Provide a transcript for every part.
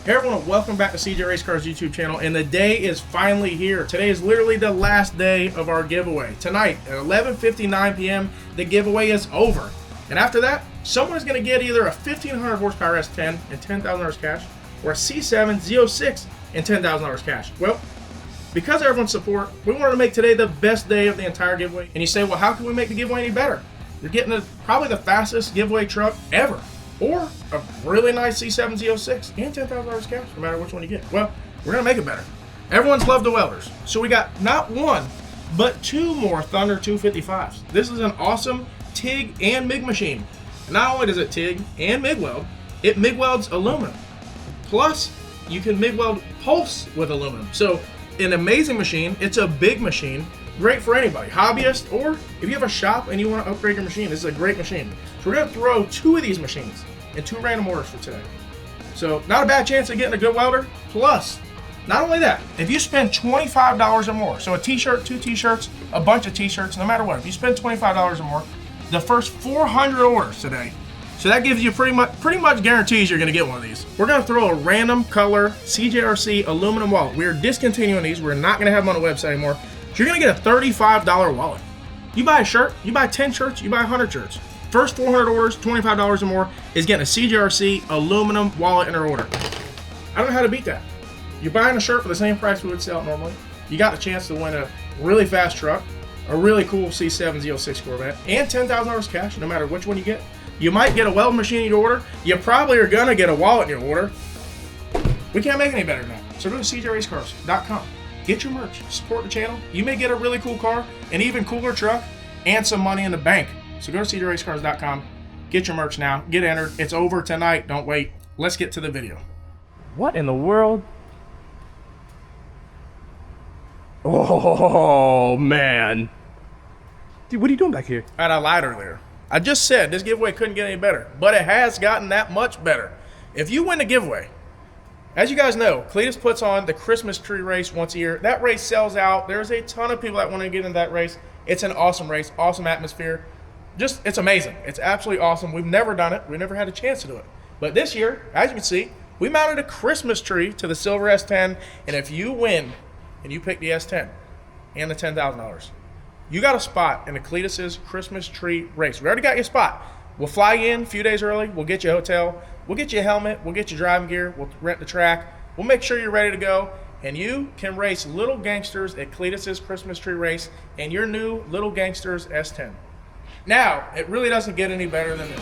Hey everyone, welcome back to CJRaceCars YouTube channel, and the day is finally here. Today is literally the last day of our giveaway. Tonight at 11:59 p.m. the giveaway is over. And after that, someone's going to get either a 1500 horsepower S10 and $10,000 cash, or a C7 Z06 and $10,000 cash. Well, because of everyone's support, we wanted to make today the best day of the entire giveaway. And you say, well, how can we make the giveaway any better? You're getting probably the fastest giveaway truck ever, or a really nice C7 Z06 and $10,000 cash, no matter which one you get. Well, we're going to make it better. Everyone's loved the welders, so we got not one, but two more Thunder 255s. This is an awesome TIG and MIG machine. Not only does it TIG and MIG weld, it MIG welds aluminum. Plus, you can MIG weld pulse with aluminum. So, an amazing machine. It's a big machine. Great for anybody, hobbyist, or if you have a shop and you want to upgrade your machine, this is a great machine. So we're going to throw two of these machines in two random orders for today. So not a bad chance of getting a good welder. Plus, not only that, if you spend $25 or more, so a t-shirt, two t-shirts, a bunch of t-shirts, no matter what, if you spend $25 or more, the first 400 orders today, so that gives you pretty much guarantees you're going to get one of these. We're going to throw a random color CJRC aluminum wallet. We are discontinuing these. We're not going to have them on the website anymore. So you're going to get a $35 wallet. You buy a shirt, you buy 10 shirts, you buy 100 shirts. First 400 orders, $25 or more, is getting a CJRC aluminum wallet in their order. I don't know how to beat that. You're buying a shirt for the same price we would sell it normally. You got the chance to win a really fast truck, a really cool C7 Z06 Corvette, and $10,000 cash, no matter which one you get. You might get a weld machine in your order. You probably are going to get a wallet in your order. We can't make it any better than that. So go to CJRaceCars.com. Get your merch, support the channel. You may get a really cool car, an even cooler truck, and some money in the bank. So go to CJRaceCars.com, get your merch now, get entered. It's over tonight, don't wait. Let's get to the video. What in the world? Oh, man. Dude, what are you doing back here? And I lied earlier. I just said this giveaway couldn't get any better, but it has gotten that much better. If you win the giveaway, as you guys know, Cleetus puts on the Christmas tree race once a year. That race sells out. There's a ton of people that want to get in that race. It's an awesome race, awesome atmosphere. It's amazing. It's absolutely awesome. We've never done it. We've never had a chance to do it. But this year, as you can see, we mounted a Christmas tree to the Silver S10, and if you win and you pick the S10 and the $10,000, you got a spot in the Cleetus' Christmas tree race. We already got your spot. We'll fly you in a few days early. We'll get you a hotel. We'll get you a helmet. We'll get you driving gear. We'll rent the track. We'll make sure you're ready to go. And you can race Little Gangsters at Cleetus' Christmas tree race and your new Little Gangsters S10. Now, it really doesn't get any better than this.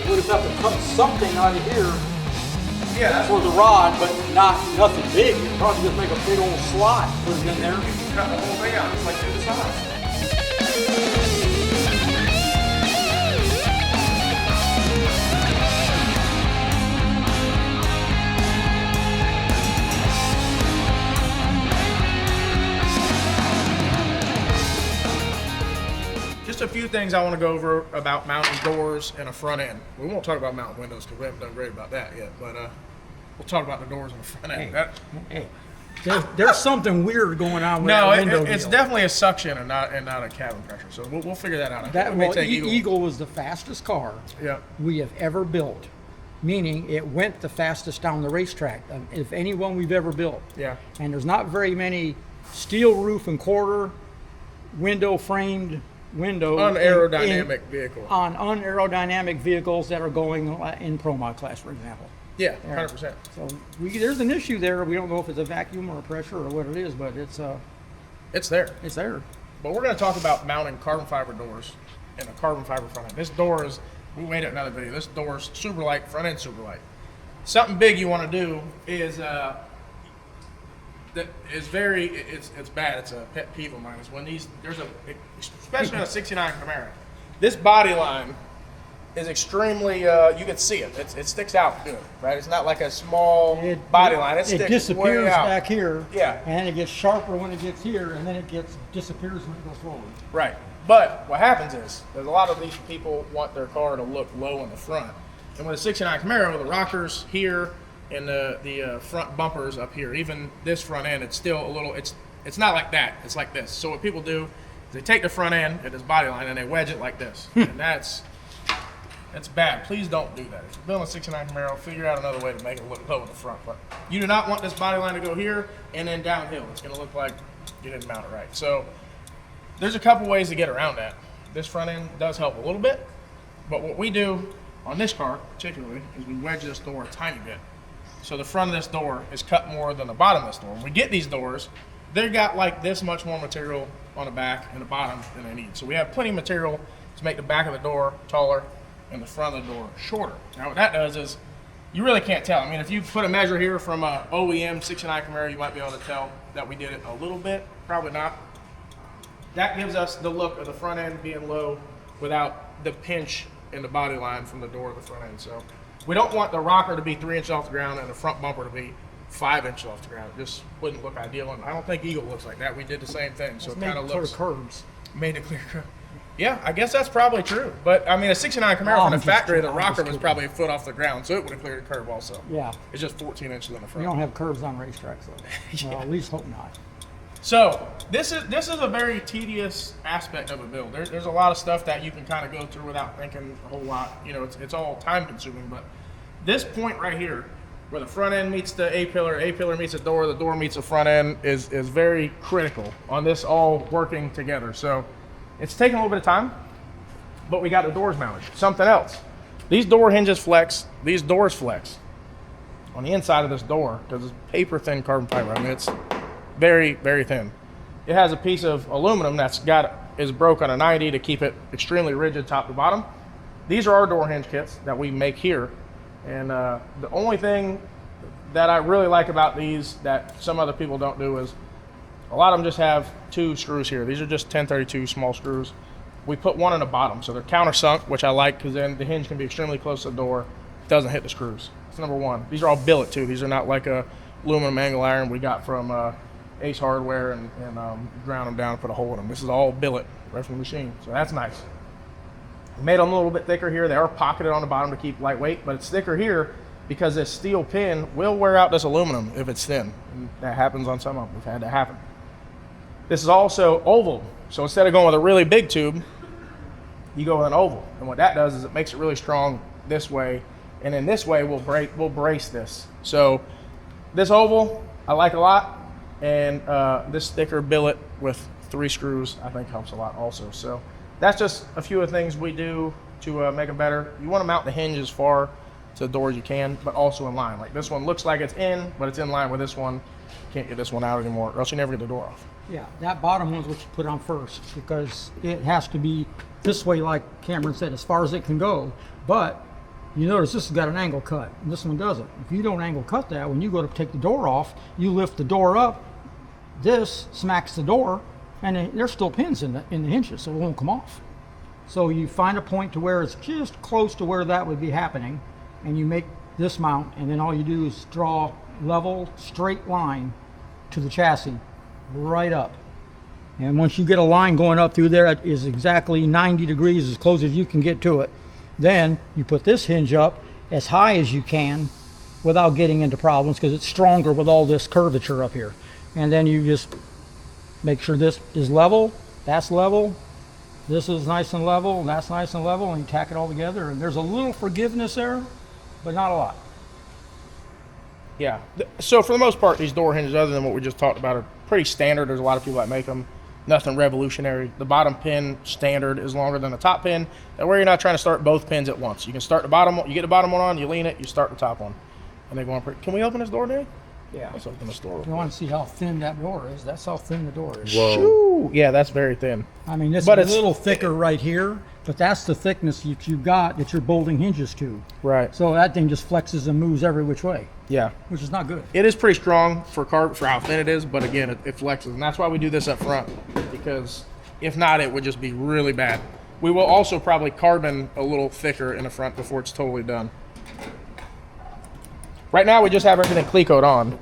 Would have to cut something out of here. Yeah, for the rod, but nothing big. You'd probably just make a big old slot, put it in there. You can cut the whole thing out, just like through the sides. Just a few things I want to go over about mounting doors and a front end. We won't talk about mounting windows because we haven't done great about that yet, but we'll talk about the doors and the front end. Hey, there's something weird going on with no, that window it's deal. definitely a suction and not a cabin pressure. So we'll figure that out. Eagle was the fastest car we have ever built, meaning it went the fastest down the racetrack if anyone we've ever built. Yeah. And there's not very many steel roof and quarter window framed windows unaerodynamic vehicle on unaerodynamic vehicles that are going in Pro Mod class, for example. Yeah, 100%. So there's an issue there. We don't know if it's a vacuum or a pressure or what it is, but it's there. It's there. But we're going to talk about mounting carbon fiber doors and a carbon fiber front end. This door is, we made it another video. This door is super light, front end super light. Something big you want to do is it's bad. It's a pet peeve of mine. Is when especially on a '69 Camaro, this body line is extremely. You can see it. It sticks out good, right? It's not like a small body line. It sticks disappears way out. back here. Yeah. And it gets sharper when it gets here, and then it disappears when it goes forward. Right. But what happens is there's a lot of these people want their car to look low in the front, and with a '69 Camaro, the rockers here and the front bumpers up here, even this front end, it's still a little, it's It's not like that. It's like this. So what people do is they take the front end at this body line and they wedge it like this. And that's bad. Please don't do that. If you're building a 69 Camaro, figure out another way to make it look low in the front. But you do not want this body line to go here and then downhill. It's going to look like you didn't mount it right. So there's a couple ways to get around that. This front end does help a little bit, but what we do on this car particularly is we wedge this door a tiny bit. So the front of this door is cut more than the bottom of this door. When we get these doors, they've got like this much more material on the back and the bottom than they need. So we have plenty of material to make the back of the door taller and the front of the door shorter. Now what that does is you really can't tell. I mean, if you put a measure here from a OEM 69 Camaro, you might be able to tell that we did it a little bit, probably not. That gives us the look of the front end being low without the pinch in the body line from the door to the front end. So we don't want the rocker to be 3 inches off the ground and the front bumper to be 5 inches off the ground. It just wouldn't look ideal, and I don't think Eagle looks like that. We did the same thing, so it kind of looks curves. Made it clear curve. Yeah, I guess that's probably true. But I mean, a 69 Camaro from the factory, the rocker was probably a foot off the ground, so it would have cleared a curve also. Yeah. It's just 14 inches in the front. You don't have curves on racetracks, though. Yeah. Well, at least hope not. So this is a very tedious aspect of a build. There's a lot of stuff that you can kind of go through without thinking a whole lot. You know, it's all time consuming. But this point right here, where the front end meets the A-pillar meets the door meets the front end, is very critical on this all working together. So it's taking a little bit of time, but we got the doors mounted. Something else. These door hinges flex. These doors flex. On the inside of this door, because it's paper thin carbon fiber. I mean, it's very, very thin. It has a piece of aluminum is broke on a 90 to keep it extremely rigid top to bottom. These are our door hinge kits that we make here. And the only thing that I really like about these that some other people don't do is a lot of them just have 2 screws here. These are just 1032 small screws. We put one in the bottom, so they're countersunk, which I like because then the hinge can be extremely close to the door. It doesn't hit the screws. That's number one. These are all billet too. These are not like a aluminum angle iron we got from Ace Hardware and ground them down and put a hole in them. This is all billet right from the machine, so that's nice. We made them a little bit thicker here. They are pocketed on the bottom to keep lightweight, but it's thicker here because this steel pin will wear out this aluminum if it's thin. And that happens on some of them. We've had that happen. This is also oval, so instead of going with a really big tube, you go with an oval. And what that does is it makes it really strong this way, and then this way we'll brace this. So this oval I like a lot, and this thicker billet with 3 screws I think helps a lot also. So that's just a few of the things we do to make it better. You want to mount the hinge as far to the door as you can, but also in line. Like this one looks like it's in, but it's in line with this one. Can't get this one out anymore, or else you never get the door off. Yeah, that bottom one's what you put on first because it has to be this way, like Cameron said, as far as it can go. But you notice this has got an angle cut, and this one doesn't. If you don't angle cut that, when you go to take the door off, you lift the door up, this smacks the door, and there's still pins in the hinges, so it won't come off. So you find a point to where it's just close to where that would be happening, and you make this mount, and then all you do is draw level, straight line to the chassis, right up. And once you get a line going up through there, it is exactly 90 degrees, as close as you can get to it. Then you put this hinge up as high as you can without getting into problems because it's stronger with all this curvature up here. And then you just make sure this is level, that's level, this is nice and level, and that's nice and level, and you tack it all together. And there's a little forgiveness there, but not a lot. Yeah. So for the most part, these door hinges, other than what we just talked about, are pretty standard. There's a lot of people that make them. Nothing revolutionary. The bottom pin standard is longer than the top pin. That way you're not trying to start both pins at once. You can start the bottom one, you get the bottom one on, you lean it, you start the top one. And they go on pretty. Can we open this door, Danny? Yeah. Let's open this door. You want to see how thin that door is? That's how thin the door is. Whoa. Shoo. Yeah, that's very thin. I mean, it's But a it's little thicker right here, but that's the thickness that you've got that you're bolting hinges to. Right. So that thing just flexes and moves every which way, Yeah. which is not good. It is pretty strong for how thin it is, but again, it flexes. And that's why we do this up front, because if not, it would just be really bad. We will also probably carbon a little thicker in the front before it's totally done. Right now, we just have everything Clecoed on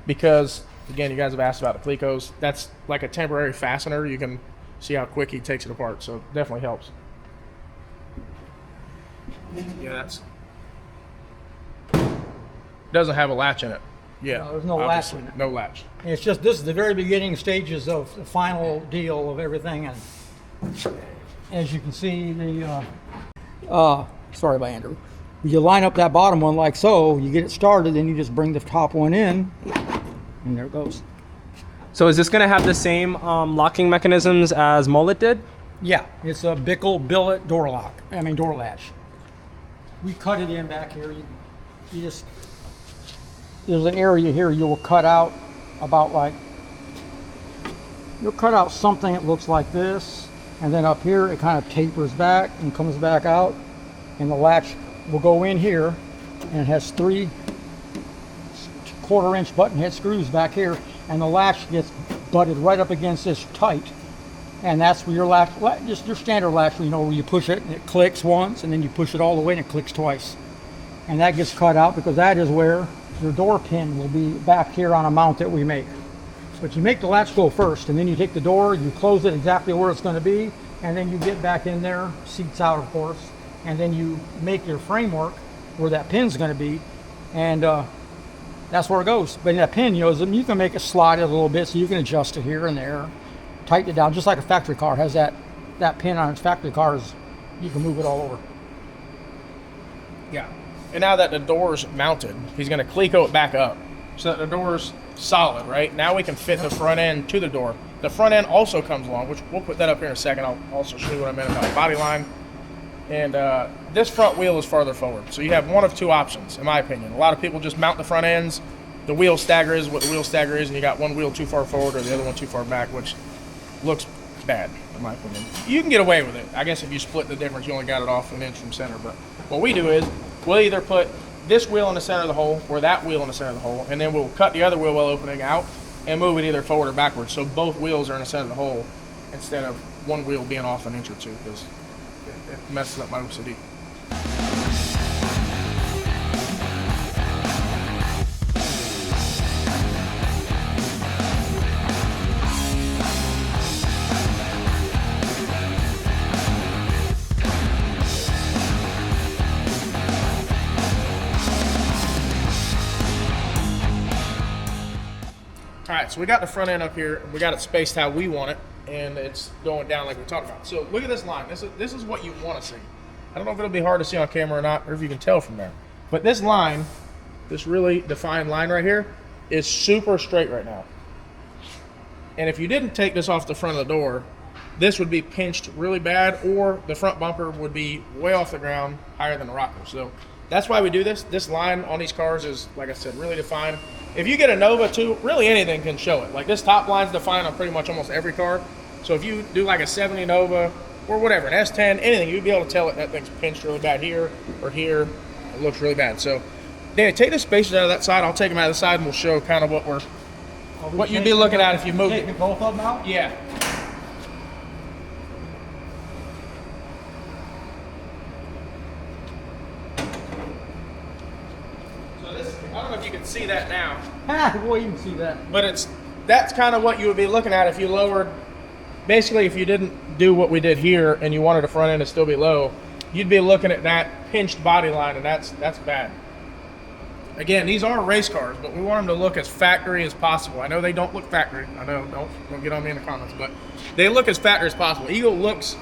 because, again, you guys have asked about the Clecos. That's like a temporary fastener. You can see how quick he takes it apart, so it definitely helps. Yeah, doesn't have a latch in it. Yeah. There's no latch obviously. in it. No latch. And it's just, this is the very beginning stages of the final deal of everything. And as you can see, sorry about Andrew. You line up that bottom one like so, you get it started, and you just bring the top one in, and there it goes. So is this going to have the same locking mechanisms as Mullet did? Yeah, it's a Bickle billet door latch. We cut it in back here. You just, there's an area here you will cut out about like, you'll cut out something that looks like this, and then up here it kind of tapers back and comes back out, and the latch will go in here, and it has 3 1/4-inch button head screws back here, and the latch gets butted right up against this tight, and that's where your latch, just your standard latch, where you push it and it clicks once, and then you push it all the way and it clicks twice, and that gets cut out because that is where your door pin will be back here on a mount that we make. But you make the latch go first, and then you take the door, you close it exactly where it's going to be, and then you get back in there, seats out of course, and then you make your framework where that pin's going to be, and that's where it goes. But in that pin, you can make it slide it a little bit, so you can adjust it here and there, tighten it down, just like a factory car has that pin on its factory cars. You can move it all over. Yeah. And now that the door's mounted, he's going to Cleco it back up so that the door's solid, right? Now we can fit the front end to the door. The front end also comes along, which we'll put that up here in a second. I'll also show you what I meant about body line. And this front wheel is farther forward. So you have one of 2 options, in my opinion. A lot of people just mount the front ends. The wheel stagger is what the wheel stagger is, and you got one wheel too far forward or the other one too far back, which looks bad, in my opinion. You can get away with it. I guess if you split the difference, you only got it off an inch from center. But what we do is we'll either put this wheel in the center of the hole or that wheel in the center of the hole, and then we'll cut the other wheel well opening out and move it either forward or backwards. So both wheels are in the center of the hole instead of one wheel being off an inch or 2, because it messes up my OCD. All right, so we got the front end up here. We got it spaced how we want it, and it's going down like we talked about. So look at this line. This is what you want to see. I don't know if it'll be hard to see on camera or not, or if you can tell from there. But this line, this really defined line right here, is super straight right now. And if you didn't take this off the front of the door, this would be pinched really bad, or the front bumper would be way off the ground, higher than the rocker. So that's why we do this. This line on these cars is, like I said, really defined. If you get a Nova too, really anything can show it. Like this top line's defined on pretty much almost every car. So if you do like a 70 Nova or whatever, an S10, anything, you'd be able to tell it that thing's pinched really bad here or here. It looks really bad. So Danny, take the spacers out of that side. I'll take them out of the side, and we'll show kind of what you'd be looking at if you moved it. Taking both of them out? Yeah. So this, I don't know if you can see that now, Well, you can see that. but that's kind of what you would be looking at if you lowered. Basically, if you didn't do what we did here and you wanted the front end to still be low, you'd be looking at that pinched body line, and that's bad. Again, these are race cars, but we want them to look as factory as possible. I know they don't look factory. I know, don't get on me in the comments, but they look as factory as possible. Eagle looks,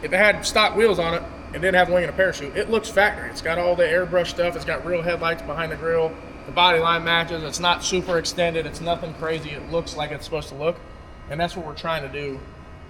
if it had stock wheels on it and didn't have a wing and a parachute, it looks factory. It's got all the airbrush stuff. It's got real headlights behind the grill. The body line matches. It's not super extended. It's nothing crazy. It looks like it's supposed to look, and that's what we're trying to do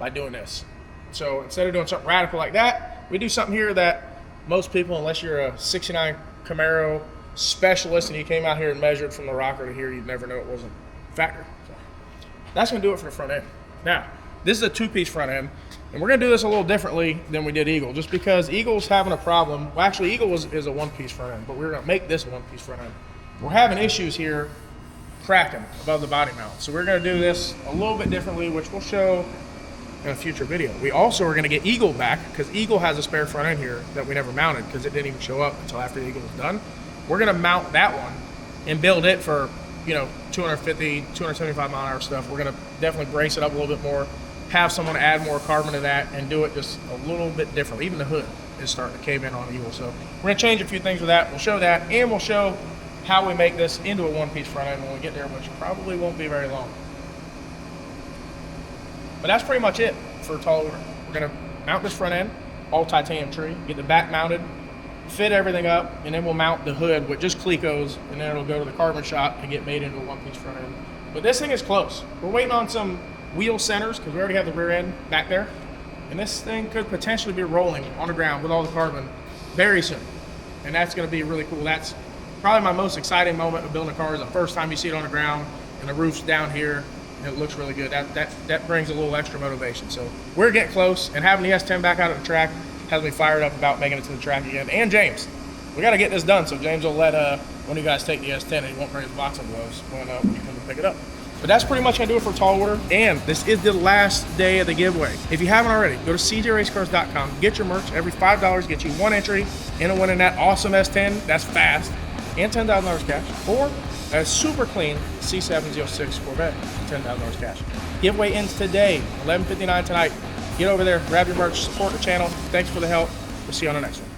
by doing this. So instead of doing something radical like that, we do something here that most people, unless you're a 69 Camaro specialist and you came out here and measured from the rocker to here, you'd never know it wasn't factory. So that's going to do it for the front end. Now, this is a 2-piece front end, and we're going to do this a little differently than we did Eagle, just because Eagle's having a problem. Well, actually, Eagle is a 1-piece front end, but we're going to make this a 1-piece front end. We're having issues here cracking above the body mount, so we're going to do this a little bit differently, which we'll show in a future video. We also are going to get Eagle back, because Eagle has a spare front end here that we never mounted because it didn't even show up until after the Eagle was done. We're going to mount that one and build it for, 250, 275 mile an hour stuff. We're going to definitely brace it up a little bit more, have someone add more carbon to that, and do it just a little bit differently. Even the hood is starting to cave in on Eagle. So we're going to change a few things with that. We'll show that, and we'll show how we make this into a one-piece front end when we get there, which probably won't be very long. But that's pretty much it for Taal Order. We're gonna mount this front end, all titanium tree, get the back mounted, fit everything up, and then we'll mount the hood with just Cleetus, and then it'll go to the carbon shop and get made into a one-piece front end. But this thing is close. We're waiting on some wheel centers because we already have the rear end back there. And this thing could potentially be rolling on the ground with all the carbon very soon. And that's gonna be really cool. That's probably my most exciting moment of building a car is the first time you see it on the ground and the roof's down here and it looks really good. That brings a little extra motivation. So we're getting close, and having the S10 back out at the track has me fired up about making it to the track again. And James, we got to get this done so James will let one of you guys take the S10 and he won't bring his boxing gloves when you come to pick it up. But that's pretty much gonna do it for Taal Order, and this is the last day of the giveaway. If you haven't already, go to CJRaceCars.com, get your merch. Every $5 gets you 1 entry into winning that awesome S10, that's fast, and $10,000 cash, or a super clean C706 Corvette, $10,000 cash. Giveaway ends today, 11:59 tonight. Get over there, grab your merch, support the channel. Thanks for the help. We'll see you on the next one.